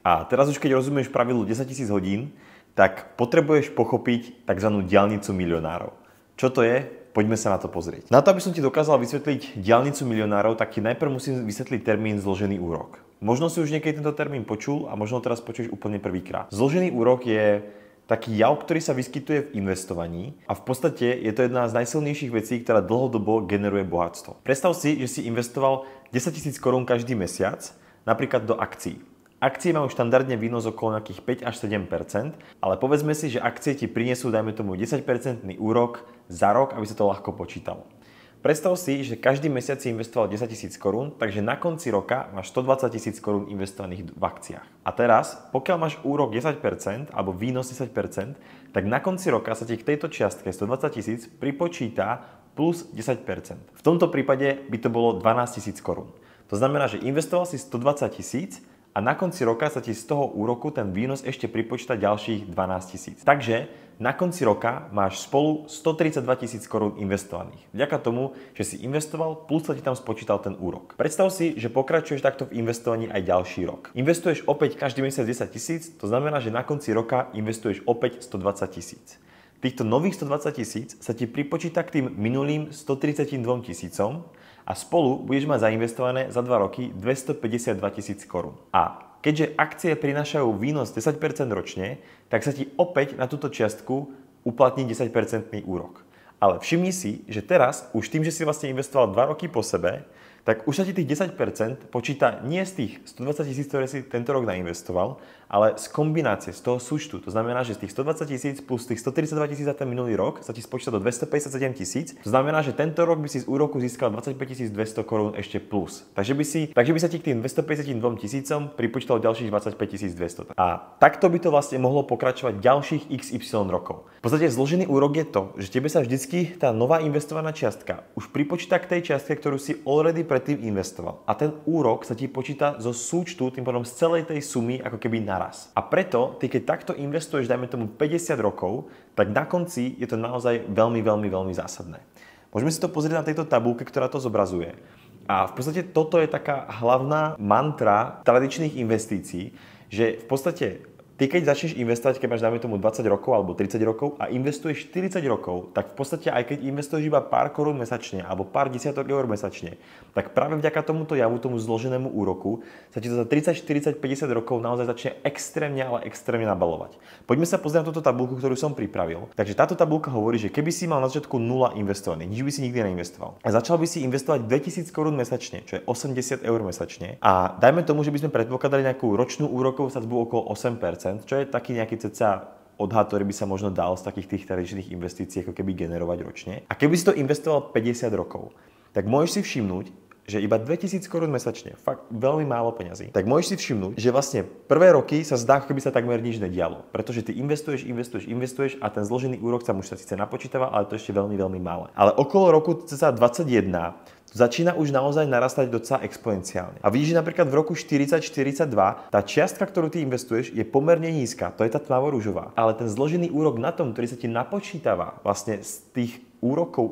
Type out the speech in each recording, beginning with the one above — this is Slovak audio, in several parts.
A teraz už keď rozumieš pravidlu 10 000 hodín, tak potrebuješ pochopiť tzv. Diaľnicu milionárov. Čo to je? Poďme sa na to pozrieť. Na to, aby som ti dokázal vysvetliť diaľnicu milionárov, tak ti najprv musím vysvetliť termín zložený úrok. Možno si už niekedy tento termín počul a možno teraz počuješ úplne prvýkrát. Zložený úrok je taký jav, ktorý sa vyskytuje v investovaní a v podstate je to jedna z najsilnejších vecí, ktorá dlhodobo generuje bohatstvo. Predstav si, že si investoval 10 000 korún každý mesiac, napríklad do akcií. Akcie majú štandardne výnos okolo nejakých 5 až 7%, ale povedzme si, že akcie ti prinesú, dajme tomu 10% úrok za rok, aby sa to ľahko počítalo. Predstav si, že každý mesiac si investoval 10 000 korún, takže na konci roka máš 120 000 korún investovaných v akciách. A teraz, pokiaľ máš úrok 10% alebo výnos 10%, tak na konci roka sa ti k tejto čiastke 120 000 pripočíta plus 10%. V tomto prípade by to bolo 12 000 korún. To znamená, že investoval si 120 000 a na konci roka sa ti z toho úroku ten výnos ešte pripočíta ďalších 12 000. Takže na konci roka máš spolu 132 000 korún investovaných. Vďaka tomu, že si investoval, plus sa ti tam spočítal ten úrok. Predstav si, že pokračuješ takto v investovaní aj ďalší rok. Investuješ opäť každý mesiac 10 000, to znamená, že na konci roka investuješ opäť 120 000. Týchto nových 120 000 sa ti pripočíta k tým minulým 132 000 a spolu budeš mať zainvestované za 2 roky 252 000 korún. A keďže akcie prinášajú výnos 10% ročne, tak sa ti opäť na túto čiastku uplatní 10% úrok. Ale všimni si, že teraz už tým, že si vlastne investoval 2 roky po sebe, tak už sa ti tých 10% počíta nie z tých 120 000, ktoré si tento rok nainvestoval, ale z kombinácie, z toho súčtu. To znamená, že z tých 120 000 plus tých 132 000 za ten minulý rok sa ti spočíta do 257 000. To znamená, že tento rok by si z úroku získal 25 200 korún ešte plus. Takže by sa ti k tým 252 000 pripočítalo ďalších 25 200. A takto by to vlastne mohlo pokračovať ďalších XY rokov. V podstate zložený úrok je to, že tebe sa vždycky tá nová investovaná čiastka už pripočíta k tej čiastke, ktorú si already predtým investoval. A ten úrok sa ti počíta zo súčtu, tým pádom z celej tej sumy ako keby naraz. A preto, ty keď takto investuješ, dajme tomu 50 rokov, tak na konci je to naozaj veľmi zásadné. Môžeme si to pozrieť na tejto tabuľke, ktorá to zobrazuje. A v podstate toto je taká hlavná mantra tradičných investícií, že v podstate ty keď začneš investovať, keď máš dajme tomu 20 rokov alebo 30 rokov a investuješ 40 rokov, tak v podstate aj keď investuješ iba pár korún mesačne alebo pár desiatok eur mesačne, tak práve vďaka tomuto javu, tomu zloženému úroku, sa ti to za 30, 40, 50 rokov naozaj začne extrémne nabalovať. Poďme sa pozrieť na túto tabuľku, ktorú som pripravil. Takže táto tabuľka hovorí, že keby si mal na začiatku 0 investovaných, nič by si nikdy neinvestoval. A začal by si investovať 2000 korún mesačne, čo je 80 eur mesačne. A dajme tomu, že by sme predpokladali nejakú ročnú úrokovú sadzbu okolo 8%, čo je taký nejaký cca odhad, ktorý by sa možno dal z takých tých tradičných investícií ako keby generovať ročne. A keby si to investoval 50 rokov, tak môžeš si všimnúť, že iba 2000 korún mesačne, fakt veľmi málo peňazí, tak môžeš si všimnúť, že vlastne prvé roky sa zdá, ako keby sa takmer nič nedialo. Pretože ty investuješ a ten zložený úrok sa už sa síce napočítava, ale to ešte veľmi malé. Ale okolo roku cca 21 začína už naozaj narastať docela exponenciálne. A vidíš, že napríklad v roku 40-42 tá čiastka, ktorú ty investuješ, je pomerne nízka. To je tá tmavo-ružová. Ale ten zložený úrok na tom, ktorý sa ti napočítava vlastne z tých úrokov,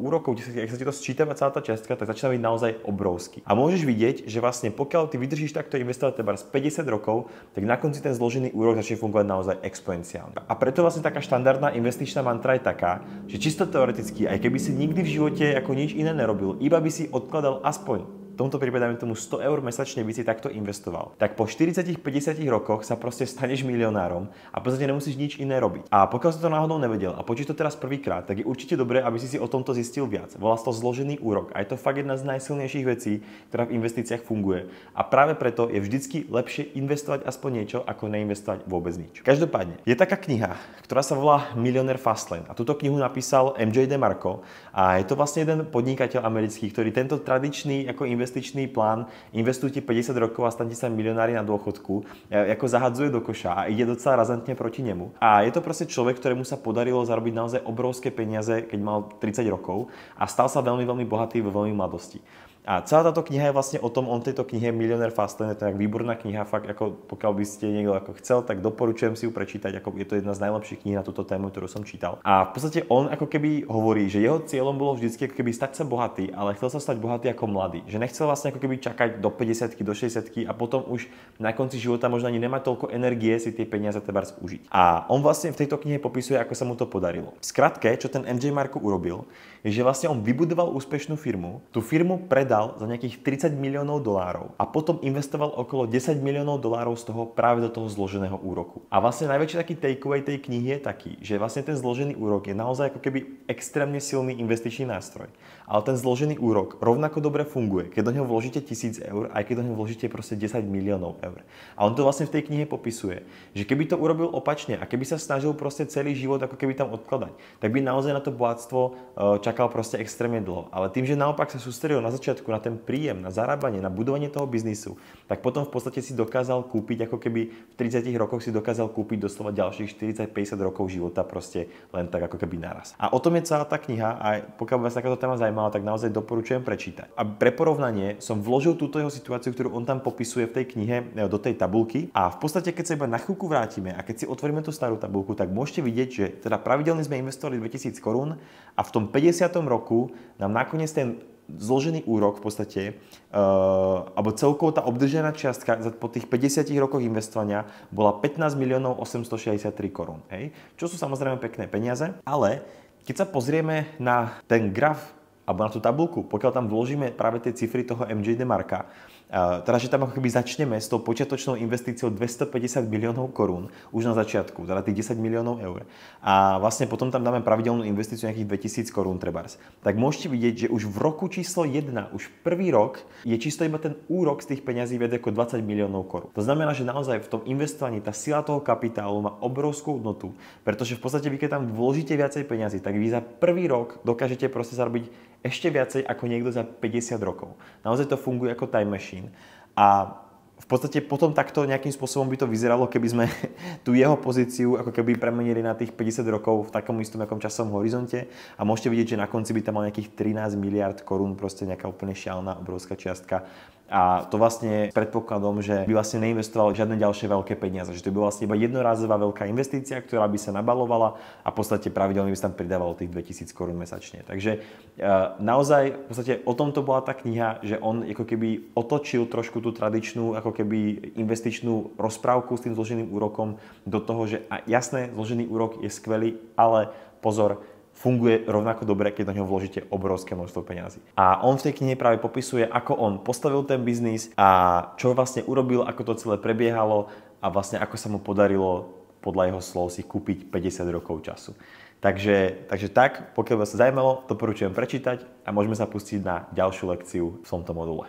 keď sa ti to sčítava celá tá čiastka, tak začína byť naozaj obrovský. A môžeš vidieť, že vlastne pokiaľ ty vydržíš takto investovať z 50 rokov, tak na konci ten zložený úrok začne fungovať naozaj exponenciálne. A preto vlastne taká štandardná investičná mantra je taká, že čisto teoreticky, aj keby si nikdy v živote ako nič iné nerobil, iba by si odkladal aspoň v tomto prípade dajme tomu 100 eur mesačne by si takto investoval, tak po 40-50 rokoch sa proste staneš milionárom a v podstate nemusíš nič iné robiť. A pokiaľ si to náhodou nevedel a počíš to teraz prvýkrát, tak je určite dobré, aby si o tomto zistil viac. Volá sa to zložený úrok a je to fakt jedna z najsilnejších vecí, ktorá v investíciách funguje. A práve preto je vždycky lepšie investovať aspoň niečo, ako neinvestovať vôbec nič. Každopádne, je taká kniha, ktorá sa volá Millionaire Fastlane a túto knihu napísal MJ DeMarco a je to vlastne jeden podnikateľ americký, ktorý tento tradičný ako investičný plán investujte 50 rokov a stanete sa milionári na dôchodku, ako zahadzuje do koša a ide docela razantne proti nemu. A je to proste človek, ktorému sa podarilo zarobiť naozaj obrovské peniaze, keď mal 30 rokov a stal sa veľmi bohatý vo veľmi mladosti. A celá táto kniha je vlastne o tom, on v tejto knihe Millionaire Fastlane, je to tak výborná kniha, fakt ako pokiaľ by ste niekto ako chcel, tak doporučujem si ju prečítať, ako je to jedna z najlepších kníh na túto tému, ktorú som čítal. A v podstate on ako keby hovorí, že jeho cieľom bolo vždycky ako keby stať sa bohatý, ale chcel sa stať bohatý ako mladý, že nechcel vlastne ako keby čakať do 50, do 60 a potom už na konci života možno ani nemá toľko energie si tie peniaze trebárs užiť. A on vlastne v tejto knihe popisuje, ako sa mu to podarilo. V skratke, čo ten MJ Marko urobil, je, že vlastne on vybudoval úspešnú firmu, tú firmu predal za nejakých 30 miliónov dolárov a potom investoval okolo 10 miliónov dolárov z toho práve do toho zloženého úroku. A vlastne najväčší taký takeaway tej knihy je taký, že vlastne ten zložený úrok je naozaj ako keby extrémne silný investičný nástroj. Ale ten zložený úrok rovnako dobre funguje, keď do neho vložíte 1000 eur, aj keď do neho vložíte proste 10 miliónov eur. A on to vlastne v tej knihe popisuje, že keby to urobil opačne a keby sa snažil proste celý život ako keby tam odkladať, tak by naozaj na to bohatstvo čakal proste extrémne dlho. Ale tým, že naopak sa sústredil na začiatku na ten príjem, na zarábanie, na budovanie toho biznisu, tak potom v podstate si dokázal kúpiť, ako keby v 30 rokoch si dokázal kúpiť doslova ďalších 40-50 rokov života proste len tak ako keby naraz. A o tom je celá tá kniha a pokiaľ vás takáto téma zaujímala, tak naozaj doporučujem prečítať. A pre porovnanie som vložil túto jeho situáciu, ktorú on tam popisuje v tej knihe do tej tabulky a v podstate keď sa iba na chvíľku vrátime a keď si otvoríme tú starú tabulku, tak môžete vidieť, že teda pravidelne sme investovali 2000 korún a v tom 50. roku nám nakoniec ten zložený úrok v podstate, alebo celkovo tá obdržená čiastka po tých 50 rokoch investovania bola 15 miliónov 863 korún. Hej? Čo sú samozrejme pekné peniaze, ale keď sa pozrieme na ten graf alebo na tú tabulku, pokiaľ tam vložíme práve tie cifry toho MJ DeMarca, teda, že tam ako keby začneme s tou počiatočnou investíciou 250 miliónov korún už na začiatku, teda tých 10 miliónov eur. A vlastne potom tam dáme pravidelnú investíciu nejakých 2000 korún trebárs. Tak môžete vidieť, že už v roku číslo 1, už prvý rok, je čisto iba ten úrok z tých peňazí viac ako 20 miliónov korún. To znamená, že naozaj v tom investovaní tá sila toho kapitálu má obrovskú hodnotu, pretože v podstate vy keď tam vložíte viacej peňazí, tak vy za prvý rok dokážete proste zarobiť ešte viacej ako niekto za 50 rokov. Naozaj to funguje ako time machine. A v podstate potom takto nejakým spôsobom by to vyzeralo, keby sme tú jeho pozíciu ako keby premenili na tých 50 rokov v takom istom nejakom časovom horizonte a môžete vidieť, že na konci by tam mal nejakých 13 miliard korún, proste nejaká úplne šialená obrovská čiastka. A to vlastne s predpokladom, že by vlastne neinvestoval žiadne ďalšie veľké peniaze. Že to by vlastne iba jednorázová veľká investícia, ktorá by sa nabalovala a v podstate pravidelne by sa tam pridávalo tých 2000 korún mesačne. Takže naozaj v podstate o tomto bola tá kniha, že on ako keby otočil trošku tú tradičnú ako keby investičnú rozprávku s tým zloženým úrokom do toho, že jasné, zložený úrok je skvelý, ale pozor, funguje rovnako dobre, keď do neho vložíte obrovské množstvo peňazí. A on v tej knihe práve popisuje, ako on postavil ten biznis a čo vlastne urobil, ako to celé prebiehalo a vlastne ako sa mu podarilo podľa jeho slov si kúpiť 50 rokov času. Takže tak, pokiaľ vás zaujímalo, doporučujem prečítať a môžeme sa pustiť na ďalšiu lekciu v tomto module.